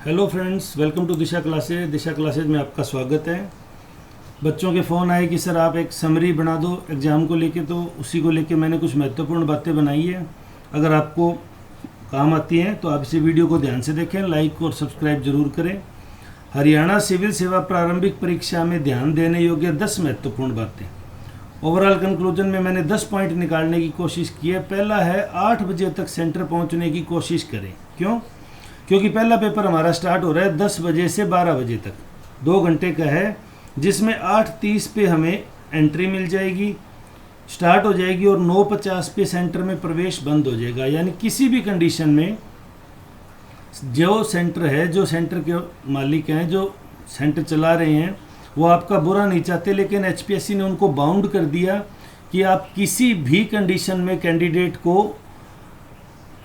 Hello friends, welcome to Disha classes. Disha classes में आपका स्वागत है। बच्चों के फ़ोन आए कि सर आप एक समरी बना दो एग्ज़ाम को लेके, तो उसी को लेके मैंने कुछ महत्वपूर्ण बातें बनाई है। अगर आपको काम आती हैं तो आप इसी वीडियो को ध्यान से देखें, लाइक और सब्सक्राइब जरूर करें। हरियाणा सिविल सेवा प्रारंभिक परीक्षा में ध्यान देने योग्य 10 महत्वपूर्ण बातें। ओवरऑल कंक्लूजन में मैंने 10 पॉइंट निकालने की कोशिश की है। पहला है 8 बजे तक सेंटर पहुंचने की कोशिश करें। क्यों? क्योंकि पहला पेपर हमारा स्टार्ट हो रहा है 10 बजे से 12 बजे तक, 2 घंटे का है, जिसमें 8:30 पे हमें एंट्री मिल जाएगी, स्टार्ट हो जाएगी और 9:50 पे सेंटर में प्रवेश बंद हो जाएगा। यानी किसी भी कंडीशन में जो सेंटर है, जो सेंटर के मालिक हैं, जो सेंटर चला रहे हैं, वो आपका बुरा नहीं चाहते, लेकिन एचपीएससी ने उनको बाउंड कर दिया कि आप किसी भी कंडीशन में कैंडिडेट को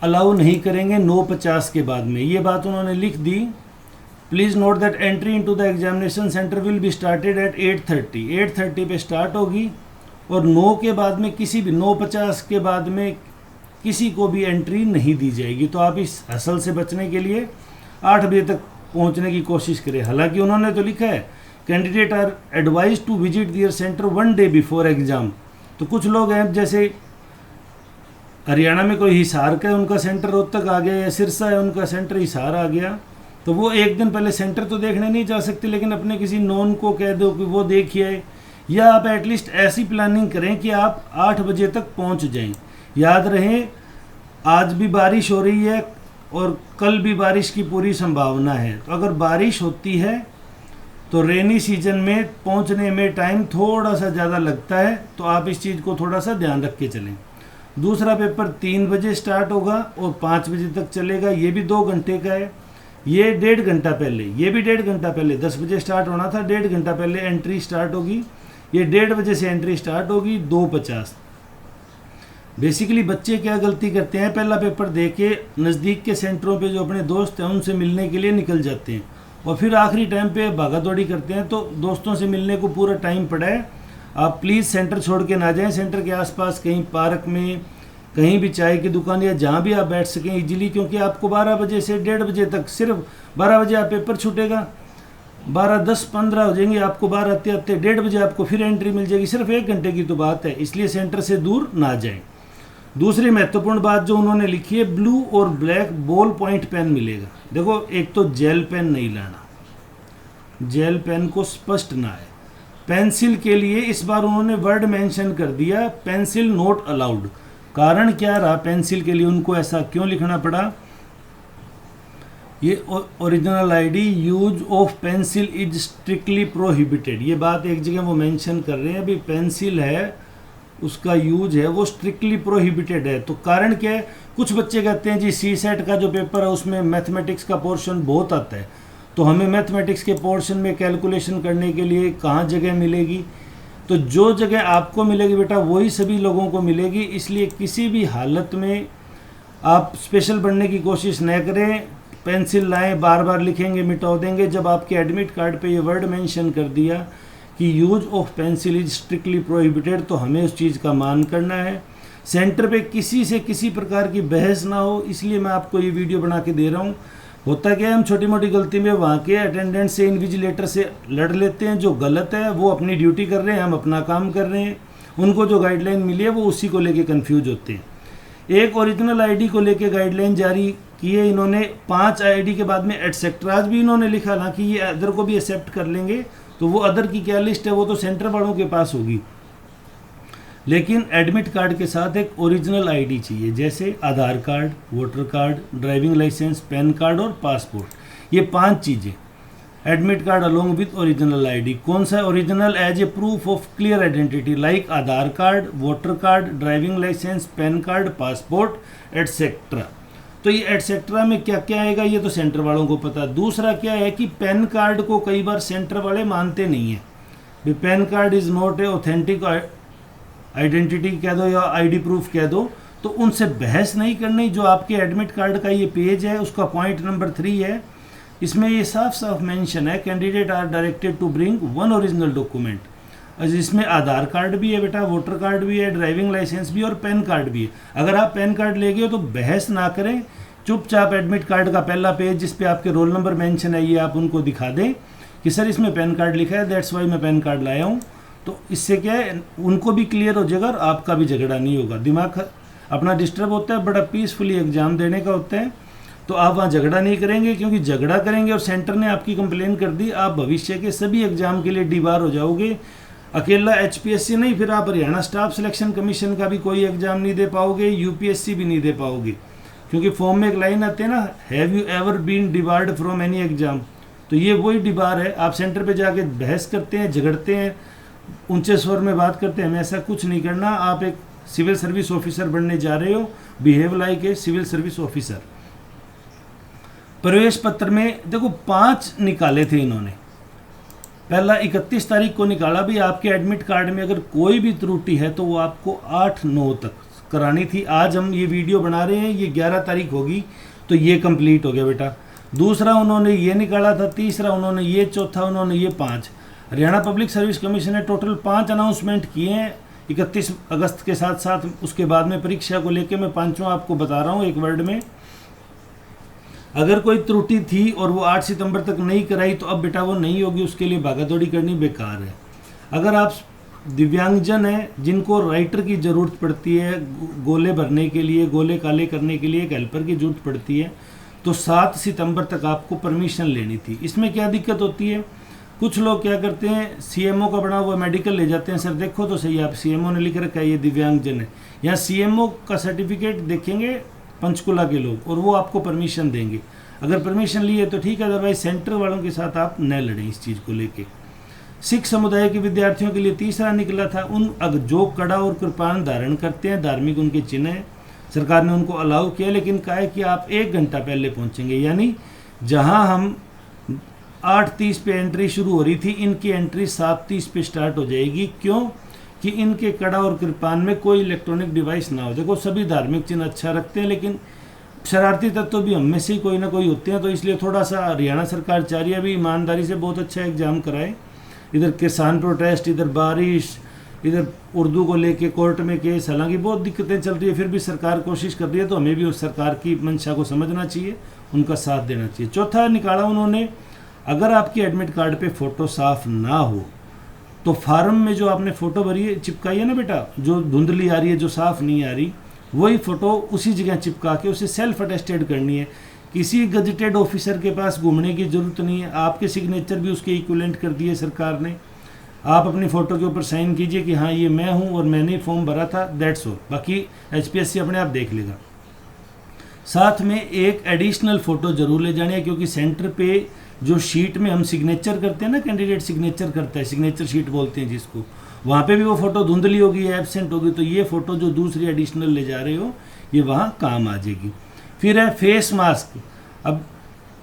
अलाउ नहीं करेंगे 9:50 के बाद में। ये बात उन्होंने लिख दी। Please note that entry into the examination centre will be started at 8:30। 8:30 पे स्टार्ट होगी और 9 के बाद में किसी भी 9:50 के बाद में किसी को भी एंट्री नहीं दी जाएगी। तो आप इस हसल से बचने के लिए 8 बजे तक पहुंचने की कोशिश करें। हालांकि उन्होंने तो लिखा है candidate are advise to visit their centre 1 day before exam. तो कुछ लोग हैं, जैसे हरियाणा में कोई हिसार का है, उनका सेंटर रोहतक आ गया, या सिरसा है, उनका सेंटर हिसार आ गया, तो वो एक दिन पहले सेंटर तो देखने नहीं जा सकते, लेकिन अपने किसी नॉन को कह दो कि वो देखिए, या आप एटलीस्ट ऐसी प्लानिंग करें कि आप 8 बजे तक पहुंच जाएं। याद रहे आज भी बारिश हो रही है और कल भी बारिश की पूरी संभावना है। तो अगर बारिश होती है तो रेनी सीजन में पहुंचने में टाइम थोड़ा सा ज़्यादा लगता है, तो आप इस चीज़ को थोड़ा सा ध्यान रख के चलें। दूसरा पेपर 3 बजे स्टार्ट होगा और 5 बजे तक चलेगा। ये भी 2 घंटे का है। ये 1.5 घंटा पहले, ये भी 1.5 घंटा पहले, 10 बजे स्टार्ट होना था, 1.5 घंटा पहले एंट्री स्टार्ट होगी। ये 1:30 बजे से एंट्री स्टार्ट होगी, 2:50। बेसिकली बच्चे क्या गलती करते हैं, पहला पेपर दे के नज़दीक के सेंटरों पे जो अपने दोस्त हैं उनसे मिलने के लिए निकल जाते हैं और फिर आखिरी टाइम पे भागा दौड़ी करते हैं, तो दोस्तों से मिलने को पूरा टाइम पड़ा है। आप प्लीज़ सेंटर छोड़ के ना जाएं। सेंटर के आसपास कहीं पार्क में, कहीं भी चाय की दुकान या जहाँ भी आप बैठ सकें इजीली, क्योंकि आपको 12 बजे से 1:30 बजे तक, सिर्फ 12 बजे आप पेपर छूटेगा, 12:10-15 हो जाएंगे, आपको 12 आते आते 1:30 बजे आपको फिर एंट्री मिल जाएगी। सिर्फ 1 घंटे की तो बात है, इसलिए सेंटर से दूर ना जाएं। दूसरी महत्वपूर्ण बात जो उन्होंने लिखी है, ब्लू और ब्लैक बॉल पॉइंट पेन मिलेगा। देखो, एक तो जेल पेन नहीं लाना, जेल पेन को स्पष्ट ना है। पेंसिल के लिए इस बार उन्होंने वर्ड मेंशन कर दिया, पेंसिल नॉट अलाउड। कारण क्या रहा पेंसिल के लिए उनको ऐसा क्यों लिखना पड़ा? ये original ID use of pencil is strictly prohibited. ये बात एक जगह वो मेंशन कर रहे हैं, अभी पेंसिल है उसका यूज है वो स्ट्रिक्टली प्रोहिबिटेड है। तो कारण क्या है? कुछ बच्चे कहते हैं जी सीसेट का जो पेपर है उसमें मैथमेटिक्स का पोर्शन बहुत आता है, तो हमें मैथमेटिक्स के पोर्शन में कैलकुलेशन करने के लिए कहाँ जगह मिलेगी? तो जो जगह आपको मिलेगी बेटा वही सभी लोगों को मिलेगी। इसलिए किसी भी हालत में आप स्पेशल बनने की कोशिश न करें। पेंसिल लाएं, बार बार लिखेंगे, मिटा देंगे। जब आपके एडमिट कार्ड पे ये वर्ड मेंशन कर दिया कि use of pencil is strictly prohibited, तो हमें उस चीज़ का मान करना है। सेंटर पे किसी से किसी प्रकार की बहस ना हो, इसलिए मैं आपको ये वीडियो बना के दे रहा हूँ। होता क्या है, हम छोटी मोटी गलती में वहाँ के अटेंडेंट से, इन्विजिलेटर से लड़ लेते हैं। जो गलत है वो अपनी ड्यूटी कर रहे हैं, हम अपना काम कर रहे हैं। उनको जो गाइडलाइन मिली है वो उसी को लेके कंफ्यूज होते हैं। एक ओरिजिनल आईडी को लेके गाइडलाइन जारी की है इन्होंने। 5 आईडी के बाद में एटसेट्राज भी इन्होंने लिखा, हालांकि ये अदर को भी एक्सेप्ट कर लेंगे, तो वो अदर की क्या लिस्ट है वो तो सेंटर वालों के पास होगी, लेकिन एडमिट कार्ड के साथ एक ओरिजिनल आईडी चाहिए, जैसे Aadhaar card, voter card, driving licence, PAN card और पासपोर्ट। ये 5 चीज़ें, admit card along with original ID. कौन सा original? As a proof of clear identity like Aadhaar card, voter card, driving licence, PAN card, passport etcetera. तो ये etcetera में क्या क्या आएगा ये तो सेंटर वालों को पता। दूसरा क्या है कि पैन कार्ड को कई बार सेंटर वाले मानते नहीं है। Pan card is not a authentic identity कह दो या आईडी प्रूफ कह दो, तो उनसे बहस नहीं करनी। जो आपके एडमिट कार्ड का ये पेज है उसका पॉइंट नंबर 3 है, इसमें ये साफ साफ मेंशन है candidate are directed to bring 1 original document. इसमें आधार कार्ड भी है बेटा, वोटर कार्ड भी है, ड्राइविंग लाइसेंस भी और पैन कार्ड भी है। अगर आप पैन कार्ड ले गए हो तो बहस ना करें चुपचाप एडमिट कार्ड का पहला पेज जिस पे आपके रोल नंबर मेंशन है ये आप उनको दिखा दें कि सर इसमें पैन कार्ड लिखा है, दैट्स वाई मैं पैन कार्ड लाया हूँ। तो इससे क्या है, उनको भी क्लियर हो जाएगा और आपका भी झगड़ा नहीं होगा। दिमाग अपना डिस्टर्ब होता है, बड़ा पीसफुली एग्जाम देने का होता है, तो आप वहाँ झगड़ा नहीं करेंगे, क्योंकि झगड़ा करेंगे और सेंटर ने आपकी कंप्लेन कर दी, आप भविष्य के सभी एग्जाम के लिए डीबार हो जाओगे। अकेला HPSC नहीं, फिर आप हरियाणा स्टाफ सिलेक्शन कमीशन का भी कोई एग्जाम नहीं दे पाओगे, UPSC भी नहीं दे पाओगे, क्योंकि फॉर्म में एक लाइन आती है ना, have you ever been debarred from any exam. तो ये वही डिबार है। आप सेंटर पे जाके बहस करते हैं, झगड़ते हैं, ऊंचे स्वर में बात करते हैं, हमें ऐसा कुछ नहीं करना। आप एक सिविल सर्विस ऑफिसर बनने जा रहे हो, behave like a civil service officer. प्रवेश पत्र में देखो 5 निकाले थे इन्होंने। पहला 31 तारीख को निकाला भी, आपके एडमिट कार्ड में अगर कोई भी त्रुटि है तो वो आपको 8-9 तक करानी थी। आज हम ये वीडियो बना रहे हैं, ये 11 तारीख होगी, तो ये कंप्लीट हो गया बेटा। दूसरा उन्होंने ये निकाला था, तीसरा उन्होंने ये, चौथा उन्होंने ये 5। हरियाणा पब्लिक सर्विस कमीशन ने टोटल 5 अनाउंसमेंट किए हैं 31 अगस्त के साथ साथ। उसके बाद में परीक्षा को लेकर मैं 5वां आपको बता रहा हूँ एक वर्ड में। अगर कोई त्रुटि थी और वो 8 सितंबर तक नहीं कराई तो अब बेटा वो नहीं होगी, उसके लिए भागादौड़ी करनी बेकार है। अगर आप दिव्यांगजन हैं जिनको राइटर की ज़रूरत पड़ती है, गोले भरने के लिए, गोले काले करने के लिए एक हेल्पर की ज़रूरत पड़ती है, तो 7 सितंबर तक आपको परमिशन लेनी थी। इसमें क्या दिक्कत होती है, कुछ लोग क्या करते हैं, CMO का बना हुआ मेडिकल ले जाते हैं, सर देखो तो सही आप CMO ने लिख रखा है ये दिव्यांगजन है, यहाँ CMO का सर्टिफिकेट देखेंगे पंचकुला के लोग और वो आपको परमिशन देंगे। अगर परमिशन लिए तो ठीक है, अदरवाइज सेंटर वालों के साथ आप न लड़ें इस चीज़ को लेके। सिख समुदाय के विद्यार्थियों के लिए तीसरा निकला था, जो कड़ा और कृपाण धारण करते हैं, धार्मिक उनके चिन्ह है, सरकार ने उनको अलाउ किया, लेकिन कहा है कि आप 1 घंटा पहले पहुंचेंगे। यानी जहां हम 8:30 पे एंट्री शुरू हो रही थी, इनकी एंट्री 7:30 पे स्टार्ट हो जाएगी। क्यों कि इनके कड़ा और कृपान में कोई इलेक्ट्रॉनिक डिवाइस ना हो। देखो सभी धार्मिक चिन्ह अच्छा रखते हैं, लेकिन शरारती तत्व भी हम में से ही कोई ना कोई होते हैं, तो इसलिए थोड़ा सा हरियाणा सरकार चाह रही है भी ईमानदारी से बहुत अच्छा एग्जाम कराए। इधर किसान प्रोटेस्ट, इधर बारिश, इधर उर्दू को लेके कोर्ट में केस, हालांकि बहुत दिक्कतें चल रही है, फिर भी सरकार कोशिश कर रही है, तो हमें भी उस सरकार की मंशा को समझना चाहिए, उनका साथ देना चाहिए। चौथा निकाला उन्होंने, अगर आपकी एडमिट कार्ड पे फ़ोटो साफ़ ना हो तो फार्म में जो आपने फ़ोटो भरी है, चिपकाई है ना बेटा, जो धुंधली आ रही है, जो साफ़ नहीं आ रही, वही फ़ोटो उसी जगह चिपका के उसे सेल्फ अटेस्टेड करनी है। किसी गजेटेड ऑफिसर के पास घूमने की ज़रूरत नहीं है, आपके सिग्नेचर भी उसके इक्विवेलेंट कर दिए सरकार ने। आप अपनी फ़ोटो के ऊपर साइन कीजिए कि हाँ ये मैं हूँ और मैंने फॉर्म भरा था, दैट्स ऑल। बाकी HPSC अपने आप देख लेगा। साथ में एक एडिशनल फ़ोटो ज़रूर ले जानी है, क्योंकि सेंटर पे जो शीट में हम सिग्नेचर करते हैं ना, कैंडिडेट सिग्नेचर करता है, सिग्नेचर शीट बोलते हैं जिसको, वहाँ पे भी वो फ़ोटो धुंधली होगी या एब्सेंट होगी, तो ये फ़ोटो जो दूसरी एडिशनल ले जा रहे हो ये वहाँ काम आ जाएगी। फिर है फेस मास्क। अब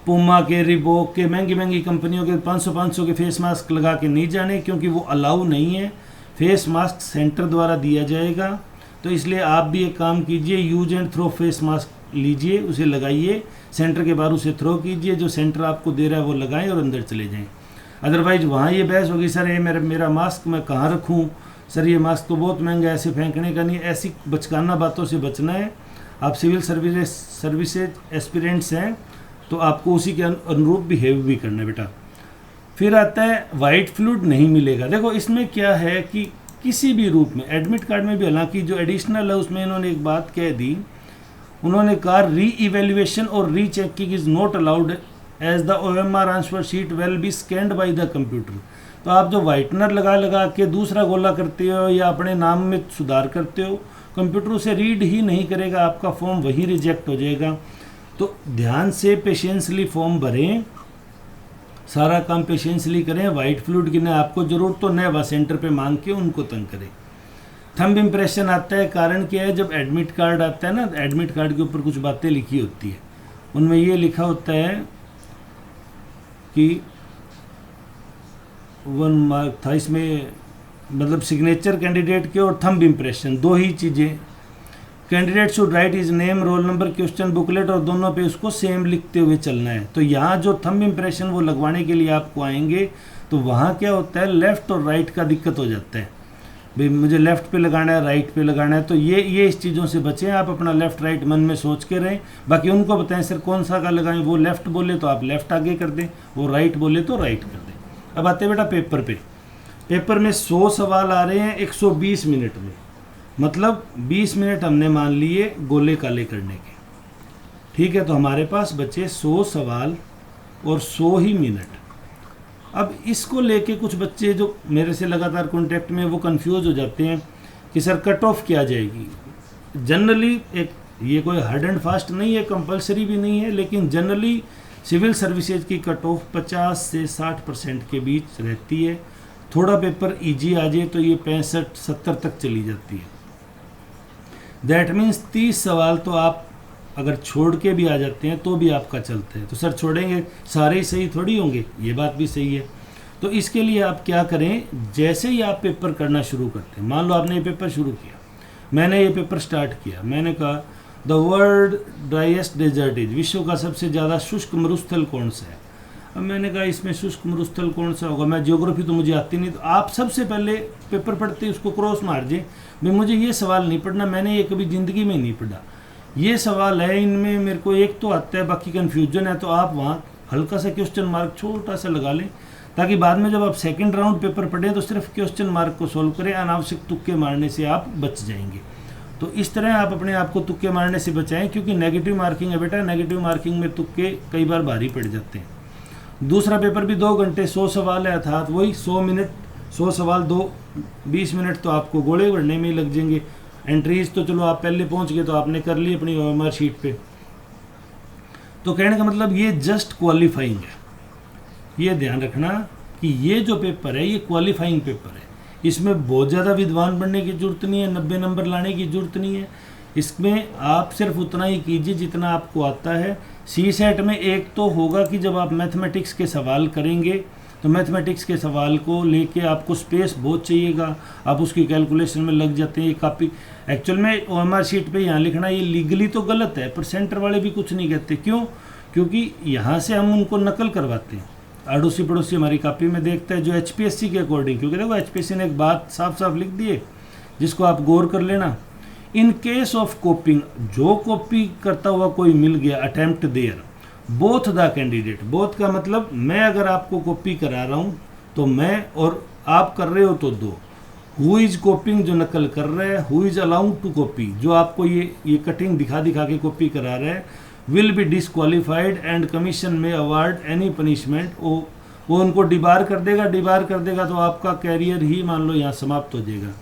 पुमा के, रिबोक के, महंगी महंगी कंपनियों के 500 के फेस मास्क लगा के नहीं जाने, क्योंकि वो अलाउ नहीं है। फेस मास्क सेंटर द्वारा दिया जाएगा, तो इसलिए आप भी एक काम कीजिए, use and throw face mask लीजिए, उसे लगाइए, सेंटर के बाहर उसे थ्रो कीजिए, जो सेंटर आपको दे रहा है वो लगाएं और अंदर चले जाएं। अदरवाइज वहाँ ये बहस होगी, सर ये मेरा मास्क मैं कहाँ रखूँ, सर ये मास्क तो बहुत महंगा है, ऐसे फेंकने का नहीं। ऐसी बचकाना बातों से बचना है। आप सिविल सर्विसेज एस्पिरेंट्स हैं तो आपको उसी के अनुरूप बिहेव भी करना है बेटा। फिर आता है वाइट फ्लूइड नहीं मिलेगा। देखो इसमें क्या है कि किसी भी रूप में एडमिट कार्ड में भी, हालांकि जो एडिशनल है उसमें इन्होंने एक बात कह दी, उन्होंने कहा री इवेल्युएशन और re checking is not allowed as the OMR answer sheet will be scanned by the computer. तो आप जो वाइटनर लगा के दूसरा गोला करते हो या अपने नाम में सुधार करते हो, कंप्यूटर उसे रीड ही नहीं करेगा, आपका फॉर्म वहीं रिजेक्ट हो जाएगा। तो ध्यान से पेशेंसली फॉर्म भरें, सारा काम पेशेंसली करें। वाइट फ्लूइड की न आपको ज़रूरत तो न वह सेंटर पे मांग के उनको तंग करें। थंब इम्प्रेशन आता है, कारण क्या है, जब एडमिट कार्ड आता है ना, एडमिट कार्ड के ऊपर कुछ बातें लिखी होती है, उनमें ये लिखा होता है कि 1 मार्क था इसमें, मतलब सिग्नेचर कैंडिडेट के और थंब इम्प्रेशन, 2 ही चीज़ें। Candidate should write is name, roll number, question booklet, और दोनों पे उसको सेम लिखते हुए चलना है। तो यहाँ जो थंब इम्प्रेशन वो लगवाने के लिए आपको आएंगे, तो वहाँ क्या होता है, लेफ़्ट और राइट का दिक्कत हो जाता है। भाई मुझे लेफ़्ट पे लगाना है, राइट पे लगाना है, तो ये इस चीज़ों से बचें। आप अपना लेफ़्ट राइट मन में सोच के रहें। बाकी उनको बताएं सर कौन सा का लगाएं, वो लेफ़्ट बोले तो आप लेफ़्ट आगे कर दें, वो राइट बोले तो राइट कर दें। अब आते हैं बेटा पेपर पे। पेपर में 100 सवाल आ रहे हैं 120 मिनट में, मतलब 20 मिनट हमने मान लिए गोले काले करने के। ठीक है, तो हमारे पास बचे 100 सवाल और 100 ही मिनट। अब इसको लेके कुछ बच्चे जो मेरे से लगातार कांटेक्ट में, वो कंफ्यूज हो जाते हैं कि सर कट ऑफ क्या जाएगी। जनरली एक ये कोई हार्ड एंड फास्ट नहीं है, कंपलसरी भी नहीं है, लेकिन जनरली सिविल सर्विसेज की कट ऑफ 50 से 60% के बीच रहती है। थोड़ा पेपर इजी आ जाए तो ये 65-70 तक चली जाती है। दैट मीन्स 30 सवाल तो आप अगर छोड़ के भी आ जाते हैं तो भी आपका चलता है। तो सर छोड़ेंगे सारे ही सही थोड़ी होंगे, ये बात भी सही है। तो इसके लिए आप क्या करें, जैसे ही आप पेपर करना शुरू करते हैं, मान लो आपने ये पेपर शुरू किया, मैंने ये पेपर स्टार्ट किया, मैंने कहा the world driest desert is, विश्व का सबसे ज़्यादा शुष्क मरुस्थल कौन सा है। अब मैंने कहा इसमें शुष्क मरुस्थल कौन सा होगा, मैं ज्योग्राफी तो मुझे आती नहीं, तो आप सबसे पहले पेपर पढ़ते ही उसको क्रॉस मार दें, भाई मुझे ये सवाल नहीं पढ़ना, मैंने ये कभी ज़िंदगी में नहीं पढ़ा, ये सवाल है, इनमें मेरे को एक तो आता है, बाकी कन्फ्यूजन है। तो आप वहाँ हल्का सा क्वेश्चन मार्क छोटा सा लगा लें, ताकि बाद में जब आप सेकंड राउंड पेपर पढ़ें तो सिर्फ क्वेश्चन मार्क को सॉल्व करें, अनावश्यक तुक्के मारने से आप बच जाएंगे। तो इस तरह आप अपने आप को तुक्के मारने से बचाएं, क्योंकि नेगेटिव मार्किंग है बेटा, नेगेटिव मार्किंग में तुक्के कई बार भारी पड़ जाते हैं। दूसरा पेपर भी 2 घंटे 100 सवाल है, अर्थात वही 100 मिनट 100 सवाल 20 मिनट तो आपको गोले भरने में ही लग जाएंगे। एंट्रीज तो चलो आप पहले पहुंच गए तो आपने कर ली अपनी OMR शीट पे। तो कहने का मतलब ये जस्ट क्वालिफाइंग है, ये ध्यान रखना कि ये जो पेपर है ये क्वालिफाइंग पेपर है। इसमें बहुत ज़्यादा विद्वान बनने की ज़रूरत नहीं है, 90 नंबर लाने की ज़रूरत नहीं है। इसमें आप सिर्फ उतना ही कीजिए जितना आपको आता है। CSET में एक तो होगा कि जब आप मैथमेटिक्स के सवाल करेंगे तो मैथमेटिक्स के सवाल को लेके आपको स्पेस बहुत चाहिएगा, आप उसकी कैलकुलेशन में लग जाते हैं। ये काफ़ी एक्चुअल में OMR शीट पे यहाँ लिखना ये लीगली तो गलत है, पर सेंटर वाले भी कुछ नहीं कहते। क्यों? क्योंकि यहाँ से हम उनको नकल करवाते हैं। अड़ोसी पड़ोसी हमारी कॉपी में देखता है जो HPSC के अकॉर्डिंग, क्योंकि देखो HPSC ने एक बात साफ साफ लिख दी है जिसको आप गौर कर लेना। इन केस ऑफ कॉपिंग, जो कॉपी करता हुआ कोई मिल गया, attempt their both the candidate, both का मतलब मैं अगर आपको कॉपी करा रहा हूँ तो मैं, और आप कर रहे हो तो दो। हु इज कॉपिंग, जो नकल कर रहा है, who is allowed to copy, जो आपको ये कटिंग दिखा दिखा के कॉपी करा रहा है, will be disqualified and commission में अवार्ड एनी पनिशमेंट। वो उनको डिबार कर देगा तो आपका कैरियर ही मान लो यहाँ समाप्त हो जाएगा।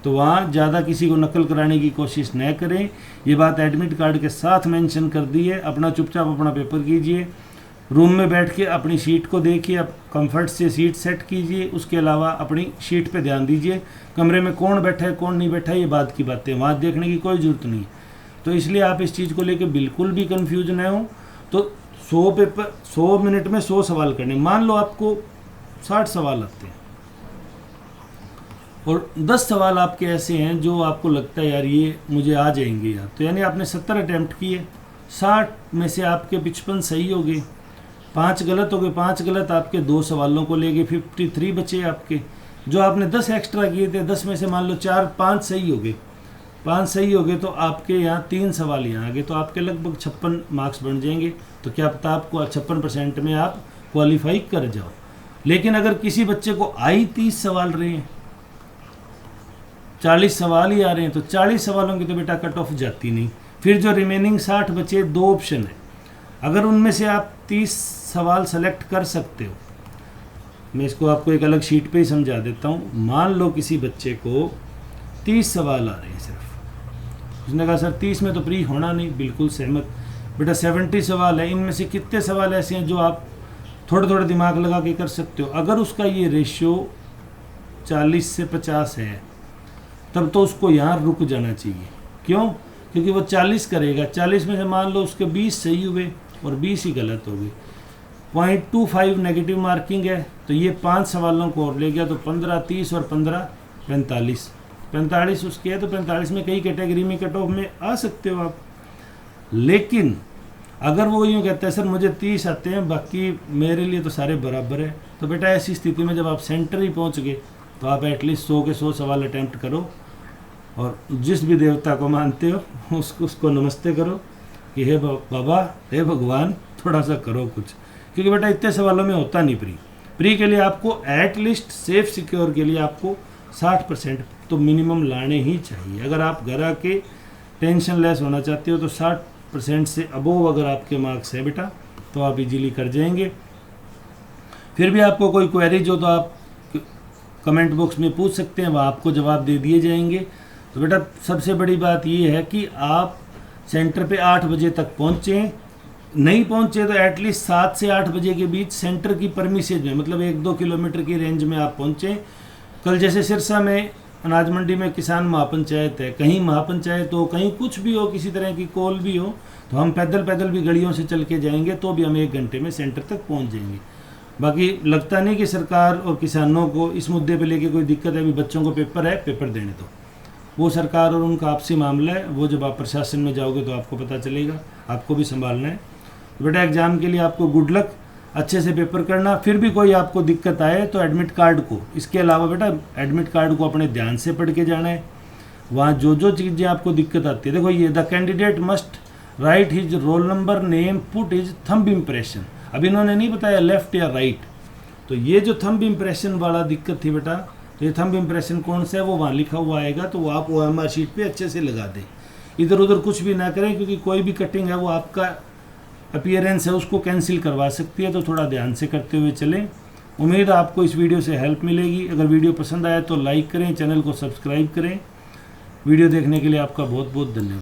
तो वहाँ ज़्यादा किसी को नकल कराने की कोशिश न करें। ये बात एडमिट कार्ड के साथ मेंशन कर दी है। अपना चुपचाप अपना पेपर कीजिए, रूम में बैठ के अपनी शीट को देखिए, आप कंफर्ट से सीट सेट कीजिए। उसके अलावा अपनी शीट पे ध्यान दीजिए, कमरे में कौन बैठा है कौन नहीं बैठा है ये बात की बातें, वहाँ देखने की कोई ज़रूरत नहीं। तो इसलिए आप इस चीज़ को लेके बिल्कुल भी कंफ्यूज न हो। तो 100 मिनट में 100 सवाल करने, मान लो आपको 60 सवाल आते हैं और 10 सवाल आपके ऐसे हैं जो आपको लगता है यार ये मुझे आ जाएंगे यार, तो यानी आपने 70 अटैम्प्ट किए, 60 में से आपके 55 सही हो गए, 5 गलत हो गए, 5 गलत आपके 2 सवालों को ले गए, 53 बचे आपके। जो आपने 10 एक्स्ट्रा किए थे, 10 में से मान लो 5 सही हो गए, 5 सही हो गए तो आपके यहाँ 3 सवाल यहाँ आ गए, तो आपके लगभग 56 मार्क्स बन जाएंगे। तो क्या पता आपको 56% में आप क्वालिफाई कर जाओ। लेकिन अगर किसी बच्चे को आई 30 सवाल रहे हैं, 40 सवाल ही आ रहे हैं, तो 40 सवालों की तो बेटा कट ऑफ जाती नहीं। फिर जो रिमेनिंग 60 बचे, 2 ऑप्शन है, अगर उनमें से आप 30 सवाल सेलेक्ट कर सकते हो, मैं इसको आपको एक अलग शीट पे ही समझा देता हूँ। मान लो किसी बच्चे को 30 सवाल आ रहे हैं सिर्फ, उसने कहा सर 30 में तो प्री होना नहीं, बिल्कुल सहमत बेटा, 70 सवाल है, इनमें से कितने सवाल ऐसे हैं जो आप थोड़े थोड़े दिमाग लगा के कर सकते हो। अगर उसका ये रेशियो 40 से 50 है तब तो उसको यहाँ रुक जाना चाहिए। क्यों? क्योंकि वो 40 करेगा, 40 में से मान लो उसके 20 सही हुए और 20 ही गलत हो गए, 0.25 नेगेटिव मार्किंग है, तो ये 5 सवालों को और ले गया, तो 15 30 और 15 45 उसके है, तो 45 में कई कैटेगरी में कट ऑफ में आ सकते हो आप। लेकिन अगर वो यूँ कहता है सर मुझे 30 आते हैं, बाकी मेरे लिए तो सारे बराबर है, तो बेटा ऐसी स्थिति में जब आप सेंटर ही पहुंच गए तो आप एटलीस्ट 100 के 100 सवाल अटैम्प्ट करो और जिस भी देवता को मानते हो उसको नमस्ते करो कि हे बाबा, हे भगवान, थोड़ा सा करो कुछ, क्योंकि बेटा इतने सवालों में होता नहीं प्री के लिए आपको एटलीस्ट सेफ सिक्योर के लिए आपको 60% तो मिनिमम लाने ही चाहिए। अगर आप घर आके टेंशन लेस होना चाहते हो तो 60% से अबोव अगर आपके मार्क्स है बेटा तो आप इजीली कर जाएंगे। फिर भी आपको कोई क्वेरीज हो तो आप कमेंट बॉक्स में पूछ सकते हैं, वह आपको जवाब दे दिए जाएंगे। तो बेटा सबसे बड़ी बात ये है कि आप सेंटर पे 8 बजे तक पहुँचें, नहीं पहुँचे तो एटलीस्ट 7 से 8 बजे के बीच सेंटर की परमिसेज में, मतलब 1-2 किलोमीटर की रेंज में आप पहुँचें। कल जैसे सिरसा में अनाज मंडी में किसान महापंचायत है, कहीं महापंचायत हो, कहीं कुछ भी हो, किसी तरह की कॉल भी हो, तो हम पैदल भी गलियों से चल के जाएंगे तो भी हम 1 घंटे में सेंटर तक पहुँच जाएंगे। बाकी लगता नहीं कि सरकार और किसानों को इस मुद्दे पे लेके कोई दिक्कत है। अभी बच्चों को पेपर है, पेपर देने दो, वो सरकार और उनका आपसी मामला है, वो जब आप प्रशासन में जाओगे तो आपको पता चलेगा, आपको भी संभालना है। तो बेटा एग्ज़ाम के लिए आपको गुड लक, अच्छे से पेपर करना। फिर भी कोई आपको दिक्कत आए तो एडमिट कार्ड को, इसके अलावा बेटा एडमिट कार्ड को अपने ध्यान से पढ़ के जाना है। वहाँ जो चीज़ें आपको दिक्कत आती है, देखो ये the candidate must write his roll number, name, put his thumb impression. अब इन्होंने नहीं बताया लेफ्ट या राइट, तो ये जो थंब इम्प्रेशन वाला दिक्कत थी बेटा, तो ये थंब इम्प्रेशन कौन सा है वो वहाँ लिखा हुआ आएगा, तो वो आप OMR शीट पे अच्छे से लगा दें। इधर उधर कुछ भी ना करें, क्योंकि कोई भी कटिंग है वो आपका अपीयरेंस है उसको कैंसिल करवा सकती है, तो थोड़ा ध्यान से करते हुए चलें। उम्मीद है आपको इस वीडियो से हेल्प मिलेगी। अगर वीडियो पसंद आया तो लाइक करें, चैनल को सब्सक्राइब करें। वीडियो देखने के लिए आपका बहुत बहुत धन्यवाद।